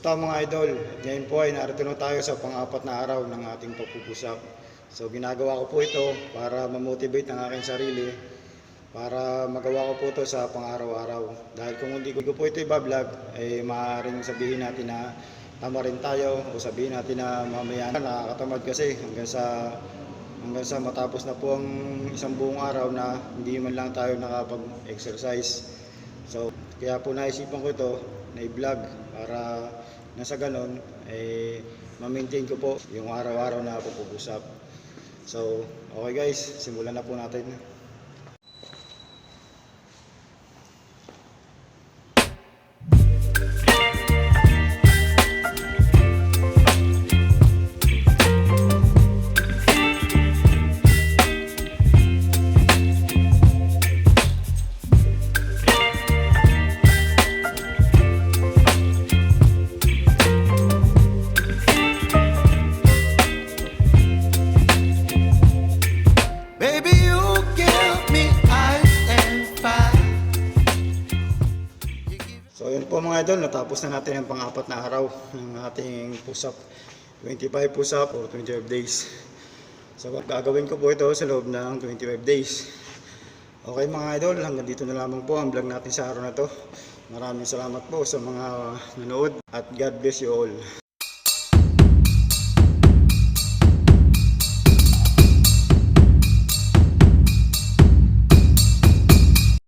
Kumusta mga idol? Ngayon po ay narito na tayo sa pang-apat na araw ng ating pagpupusap. So ginagawa ko po ito para ma-motivate ang aking sarili, para magawa ko po ito sa pang-araw-araw. Dahil kung hindi ko po ito i-vlog, ay maaaring sabihin natin na tama rin tayo, o sabihin natin na mamaya nakakatamad kasi hanggang sa matapos na po ang isang buong araw na hindi man lang tayo nakapag-exercise. So kaya po naisipan ko ito na i-vlog para nasa ganon ma-maintain ko po yung araw-araw na pagpupusap. So okay guys, simulan na po natin. So yun po mga idol, natapos na natin ang pang-apat na araw ng ating push-up. 25 push-up or 25 days. So gagawin ko po ito sa loob ng 25 days. Okay mga idol, hanggang dito na lamang po ang vlog natin sa araw na to. Maraming salamat po sa mga nanood at God bless you all.